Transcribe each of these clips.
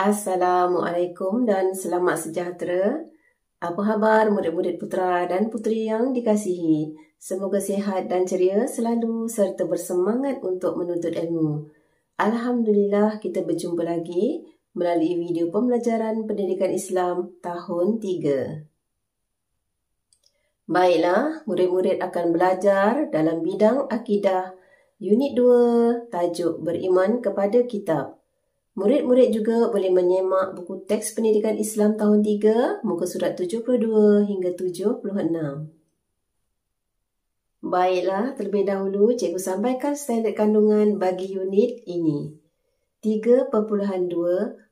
Assalamualaikum dan selamat sejahtera. Apa khabar murid-murid putera dan puteri yang dikasihi? Semoga sihat dan ceria selalu serta bersemangat untuk menuntut ilmu. Alhamdulillah, kita berjumpa lagi melalui video pembelajaran pendidikan Islam tahun 3. Baiklah, murid-murid akan belajar dalam bidang akidah unit 2, tajuk beriman kepada kitab. Murid-murid juga boleh menyemak buku teks pendidikan Islam tahun 3, muka surat 72 hingga 76. Baiklah, terlebih dahulu cikgu sampaikan standard kandungan bagi unit ini. 3.2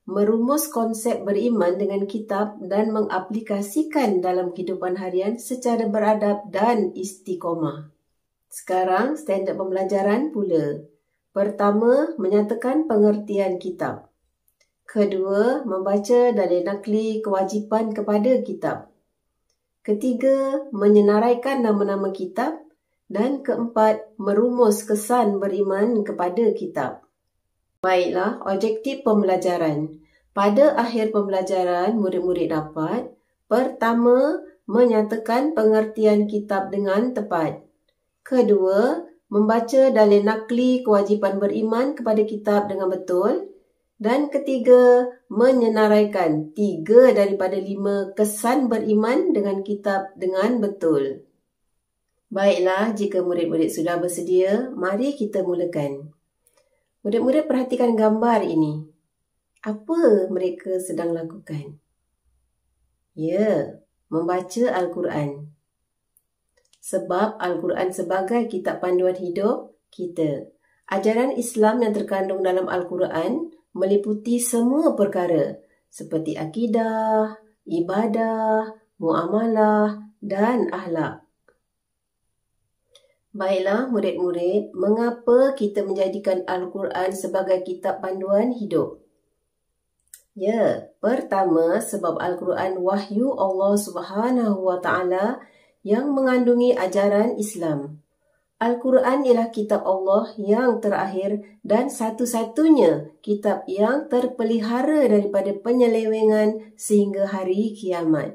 Merumus konsep beriman dengan kitab dan mengaplikasikan dalam kehidupan harian secara beradab dan istiqomah. Sekarang standard pembelajaran pula. Pertama, menyatakan pengertian kitab. Kedua, membaca dalil nakli kewajipan kepada kitab. Ketiga, menyenaraikan nama-nama kitab. Dan keempat, merumus kesan beriman kepada kitab. Baiklah, objektif pembelajaran. Pada akhir pembelajaran, murid-murid dapat: pertama, menyatakan pengertian kitab dengan tepat. Kedua, membaca dalil nakli kewajipan beriman kepada kitab dengan betul. Dan ketiga, menyenaraikan 3 daripada 5 kesan beriman dengan kitab dengan betul. Baiklah, jika murid-murid sudah bersedia, mari kita mulakan. Murid-murid perhatikan gambar ini. Apa mereka sedang lakukan? Ya, membaca Al-Quran. Sebab Al-Quran sebagai kitab panduan hidup kita. Ajaran Islam yang terkandung dalam Al-Quran meliputi semua perkara seperti akidah, ibadah, muamalah dan akhlak. Baiklah murid-murid, mengapa kita menjadikan Al-Quran sebagai kitab panduan hidup? Ya, pertama sebab Al-Quran wahyu Allah Subhanahu wa Ta'ala yang mengandungi ajaran Islam. Al-Quran ialah kitab Allah yang terakhir dan satu-satunya kitab yang terpelihara daripada penyelewengan sehingga hari kiamat.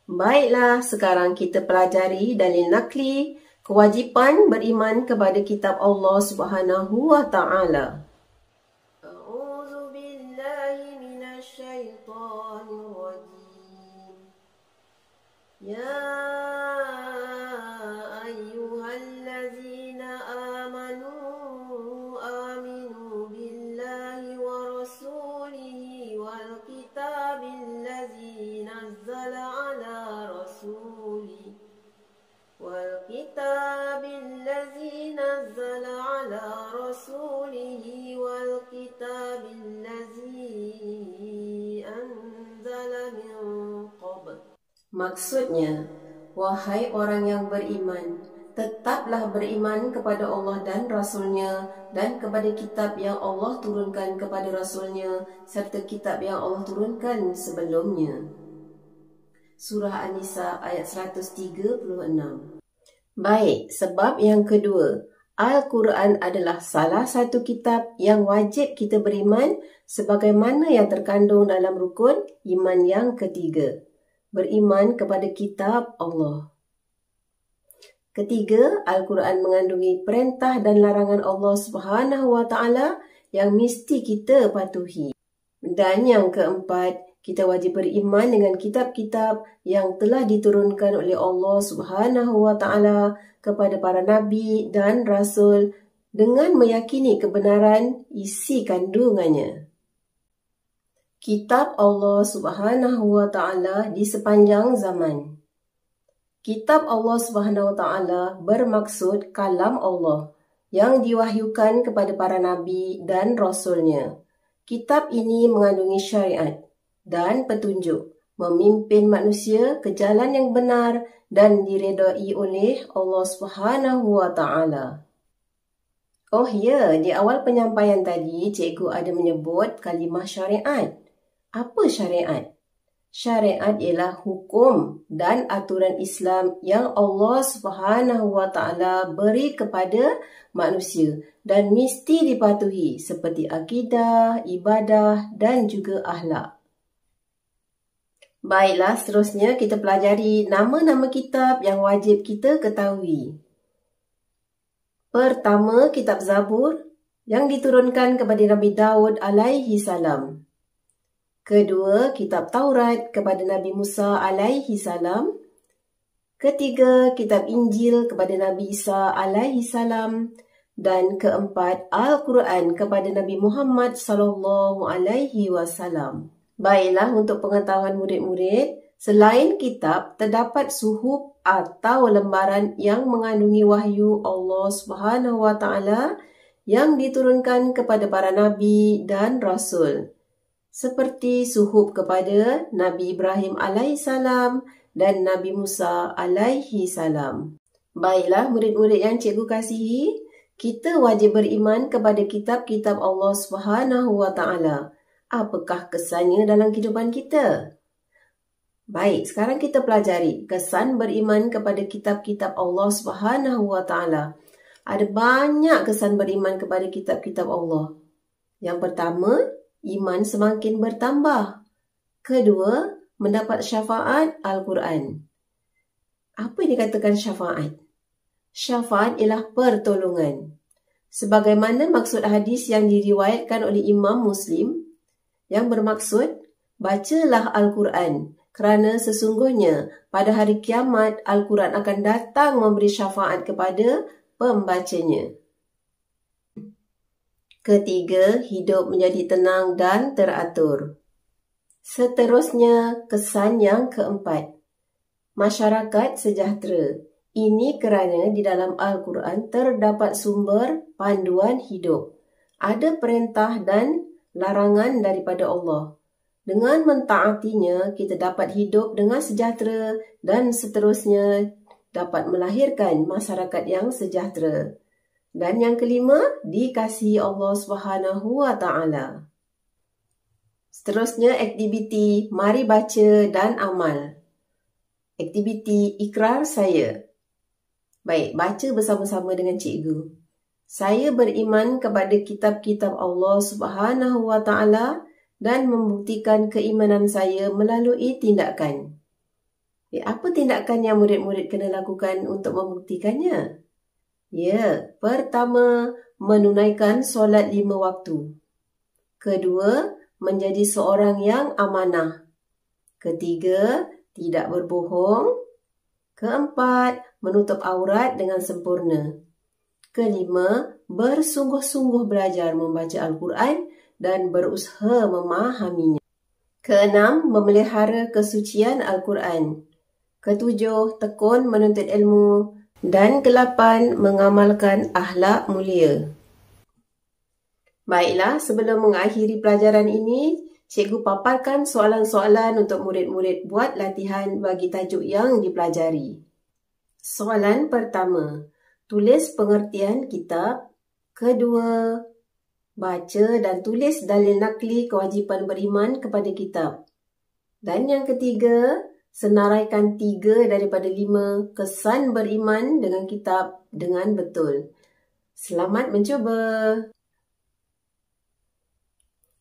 Baiklah, sekarang kita pelajari dalil nakli kewajipan beriman kepada kitab Allah Subhanahu wa Ta'ala. A'udzu billahi minasyaitonir rajim. Ya ayyuhallazina amanu aminu billahi wa rasulihi wal kitabil ladzi nazzala ala rasulihi wal kitabil ladzi nazzala ala rasulihi wal kitabil ladzi anzala min qabl. Maksudnya, wahai orang yang beriman, tetaplah beriman kepada Allah dan Rasul-Nya dan kepada kitab yang Allah turunkan kepada Rasul-Nya serta kitab yang Allah turunkan sebelumnya. Surah An-Nisa ayat 136. Baik, sebab yang kedua, Al-Quran adalah salah satu kitab yang wajib kita beriman sebagaimana yang terkandung dalam rukun iman yang ketiga. Beriman kepada kitab Allah. Ketiga, Al-Quran mengandungi perintah dan larangan Allah Subhanahu wa Ta'ala yang mesti kita patuhi. Dan yang keempat, kita wajib beriman dengan kitab-kitab yang telah diturunkan oleh Allah Subhanahu wa Ta'ala kepada para nabi dan rasul dengan meyakini kebenaran isi kandungannya. Kitab Allah Subhanahu wa Ta'ala di sepanjang zaman. Kitab Allah Subhanahu wa Ta'ala bermaksud kalam Allah yang diwahyukan kepada para nabi dan rasulnya. Kitab ini mengandungi syariat dan petunjuk, memimpin manusia ke jalan yang benar dan diredai oleh Allah Subhanahu wa Ta'ala. Oh ya, di awal penyampaian tadi cikgu ada menyebut kalimah syariat. Apa syariat? Syariat ialah hukum dan aturan Islam yang Allah Subhanahu wa Ta'ala beri kepada manusia dan mesti dipatuhi seperti akidah, ibadah dan juga akhlak. Baiklah, seterusnya kita pelajari nama-nama kitab yang wajib kita ketahui. Pertama, kitab Zabur yang diturunkan kepada Nabi Daud alaihi salam. Kedua, kitab Taurat kepada Nabi Musa alaihi salam. Ketiga, kitab Injil kepada Nabi Isa alaihi salam. Dan keempat, Al-Quran kepada Nabi Muhammad sallallahu alaihi wasallam. Baiklah, untuk pengetahuan murid-murid, selain kitab, terdapat suhuf atau lembaran yang mengandungi wahyu Allah Subhanahu wa Ta'ala yang diturunkan kepada para nabi dan rasul. Seperti suhuf kepada Nabi Ibrahim alaihissalam dan Nabi Musa alaihissalam. Baiklah, murid-murid yang cikgu kasihi, kita wajib beriman kepada kitab-kitab Allah Subhanahu wa Ta'ala. Apakah kesannya dalam kehidupan kita? Baik, sekarang kita pelajari kesan beriman kepada kitab-kitab Allah Subhanahu wa Ta'ala. Ada banyak kesan beriman kepada kitab-kitab Allah. Yang pertama, iman semakin bertambah. Kedua, mendapat syafaat Al-Quran. Apa yang dikatakan syafaat? Syafaat ialah pertolongan. Sebagaimana maksud hadis yang diriwayatkan oleh Imam Muslim, yang bermaksud, bacalah Al-Quran kerana sesungguhnya pada hari kiamat Al-Quran akan datang memberi syafaat kepada pembacanya. Ketiga, hidup menjadi tenang dan teratur. Seterusnya, kesan yang keempat. Masyarakat sejahtera. Ini kerana di dalam Al-Quran terdapat sumber panduan hidup. Ada perintah dan larangan daripada Allah. Dengan mentaatinya, kita dapat hidup dengan sejahtera dan seterusnya dapat melahirkan masyarakat yang sejahtera. Dan yang kelima, dikasihi Allah Subhanahu wa Ta'ala. Seterusnya, aktiviti mari baca dan amal. Aktiviti ikrar saya. Baik, baca bersama-sama dengan cikgu. Saya beriman kepada kitab-kitab Allah Subhanahu wa Ta'ala dan membuktikan keimanan saya melalui tindakan. Apa tindakan yang murid-murid kena lakukan untuk membuktikannya? Ya, pertama, menunaikan solat 5 waktu. Kedua, menjadi seorang yang amanah. Ketiga, tidak berbohong. Keempat, menutup aurat dengan sempurna. Kelima, bersungguh-sungguh belajar membaca Al-Quran dan berusaha memahaminya. Keenam, memelihara kesucian Al-Quran. Ketujuh, tekun menuntut ilmu. Dan ke-8, mengamalkan akhlak mulia. Baiklah, sebelum mengakhiri pelajaran ini, cikgu paparkan soalan-soalan untuk murid-murid buat latihan bagi tajuk yang dipelajari. Soalan pertama, tulis pengertian kitab. Kedua, baca dan tulis dalil nakli kewajipan beriman kepada kitab. Dan yang ketiga, senaraikan 3 daripada 5 kesan beriman dengan kitab dengan betul. Selamat mencuba.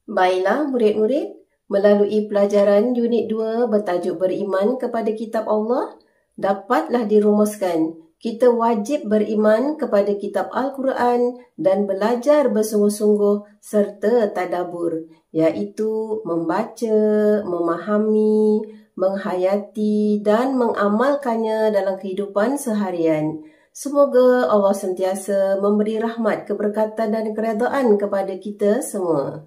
Baiklah murid-murid, melalui pelajaran unit 2 bertajuk beriman kepada kitab Allah, dapatlah dirumuskan kita wajib beriman kepada kitab Al-Quran dan belajar bersungguh-sungguh serta tadabbur, iaitu membaca, memahami, menghayati dan mengamalkannya dalam kehidupan seharian. Semoga Allah sentiasa memberi rahmat, keberkatan dan keredaan kepada kita semua.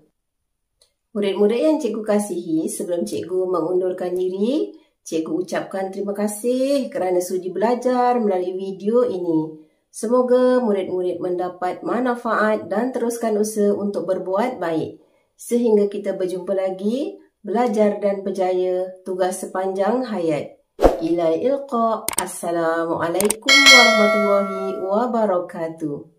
Murid-murid yang cikgu kasihi, sebelum cikgu mengundurkan diri, cikgu ucapkan terima kasih kerana sudi belajar melalui video ini. Semoga murid-murid mendapat manfaat dan teruskan usaha untuk berbuat baik. Sehingga kita berjumpa lagi, belajar dan berjaya tugas sepanjang hayat. Ila ilqa. Assalamualaikum warahmatullahi wabarakatuh.